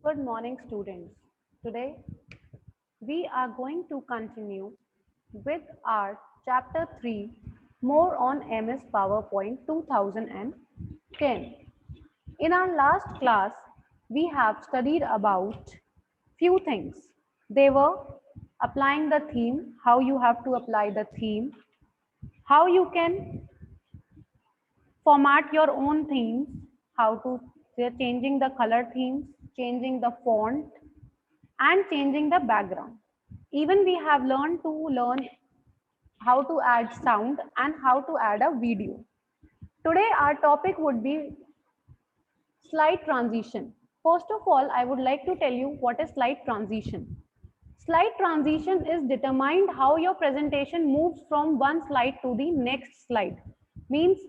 Good morning, students. Today we are going to continue with our chapter 3 more on MS PowerPoint 2010. In our last class, we have studied about few things. They were applying the theme, how you have to apply the theme, how you can format your own themes, how to changing the color themes, changing the font, and changing the background. Even we have learned to learn how to add sound and how to add a video. Today our topic would be slide transition. First of all, I would like to tell you what is slide transition. Slide transition is determined how your presentation moves from one slide to the next slide. Means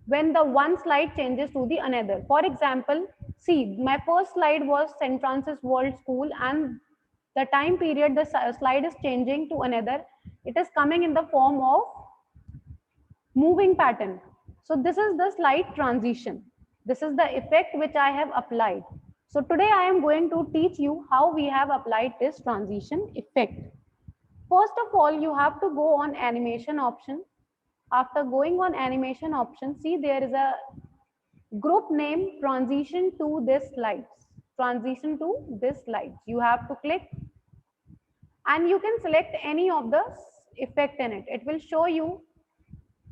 when the one slide changes to the another. For example, see, my first slide was St. Francis World School, and the time period the slide is changing to another. It is coming in the form of moving pattern. So this is the slide transition. This is the effect which I have applied. So today I am going to teach you how we have applied this transition effect. First of all, you have to go on animation option. After going on animation option, see there is a group name transition to this slides. Transition to this slides. You have to click and you can select any of the effect in it. It will show you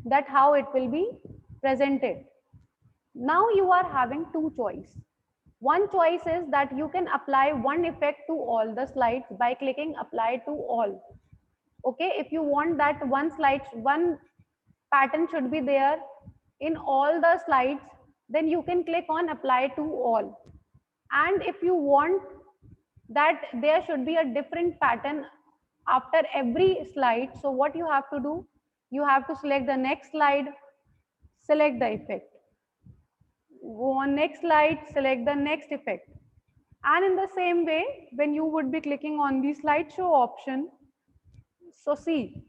that how it will be presented. Now you are having two choice. One choice is that you can apply one effect to all the slides by clicking apply to all. Okay, if you want that one pattern should be there in all the slides, then you can click on apply to all. And if you want that there should be a different pattern after every slide, so what you have to do, you have to select the next slide, select the effect, go on next slide, select the next effect. And in the same way, when you would be clicking on the slideshow option, so see,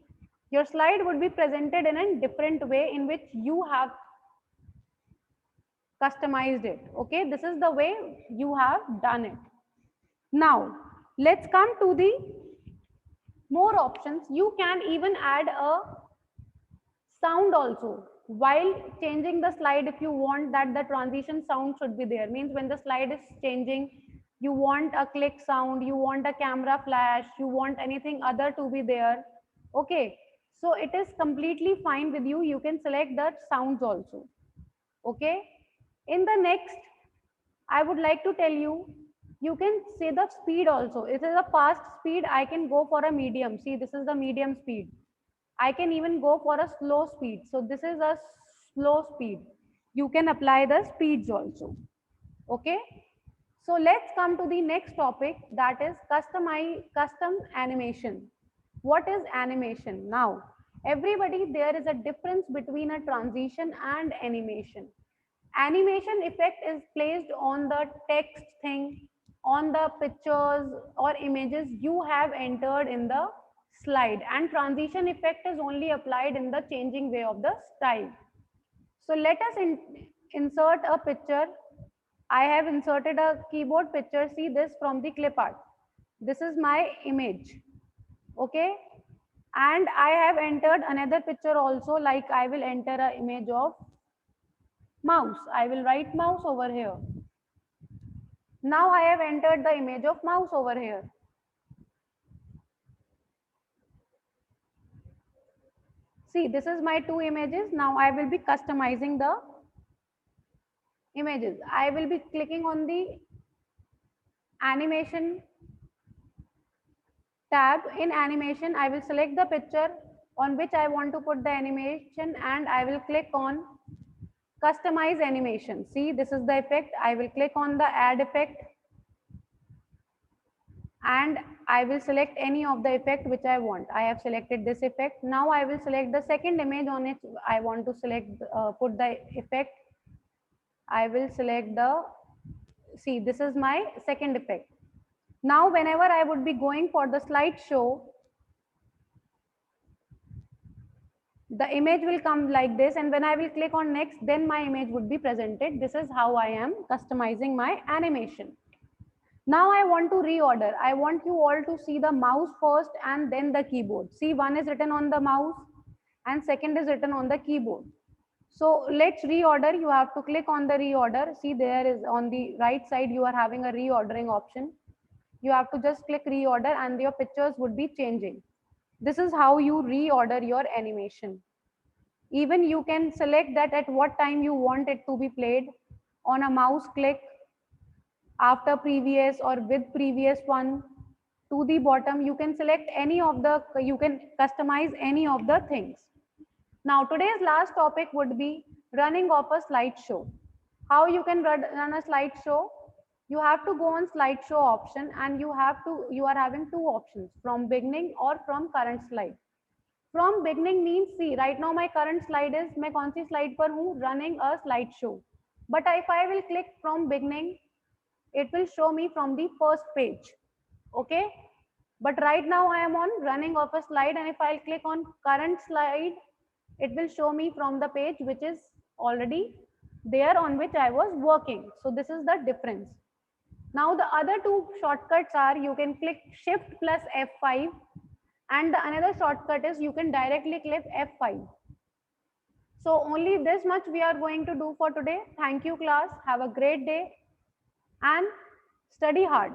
your slide would be presented in a different way in which you have customized it. Okay, this is the way you have done it. Now let's come to the more options. You can even add a sound also while changing the slide. If you want that the transition sound should be there, means when the slide is changing, you want a click sound, you want a camera flash, you want anything other to be there. Okay, so it is completely fine with you. You can select the sounds also. Okay, in the next I would like to tell you, you can say the speed also. If it is a fast speed, I can go for a medium. See, this is the medium speed. I can even go for a slow speed. So this is a slow speed. You can apply the speeds also. Okay. So let's come to the next topic, that is custom animation. What is animation? Now, everybody, there is a difference between a transition and animation. Animation effect is placed on the text thing, on the pictures or images you have entered in the slide, and transition effect is only applied in the changing way of the style. So let us insert a picture. I have inserted a keyboard picture. See this from the clip art. This is my image. Okay. And I have entered another picture also, like I will enter an image of mouse. I will write mouse over here. Now I have entered the image of mouse over here. See, this is my two images. Now I will be customizing the images. I will be clicking on the animation tab. In animation, I will select the picture on which I want to put the animation, and I will click on customize animation. See, this is the effect. I will click on the add effect and I will select any of the effect which I want. I have selected this effect. Now I will select the second image on it. I want to select, put the effect. I will select the, see, this is my second effect. Now whenever I would be going for the slideshow, the image will come like this, and when I will click on next, then my image would be presented. This is how I am customizing my animation. Now I want to reorder. I want you all to see the mouse first and then the keyboard. See, one is written on the mouse and second is written on the keyboard. So let's reorder. You have to click on the reorder. See, there is on the right side, you are having a reordering option. You have to just click reorder and your pictures would be changing. This is how you reorder your animation. Even you can select that at what time you want it to be played on a mouse click, after previous or with previous one. To the bottom you can select any of the, you can customize any of the things. Now today's last topic would be running of a slideshow. How you can run a slideshow? You have to go on slideshow option and you are having two options, from beginning or from current slide. From beginning means, see, right now my current slide is, मैं कौन सी slide पर हूँ, running a slideshow. But if I will click from beginning, it will show me from the first page. Okay, but right now I am on running of a slide, and if I'll click on current slide, it will show me from the page which is already there, on which I was working. So this is the difference. Now the other two shortcuts are, you can click shift plus F5, and the another shortcut is you can directly click F5. So only this much we are going to do for today. Thank you class, have a great day and study hard.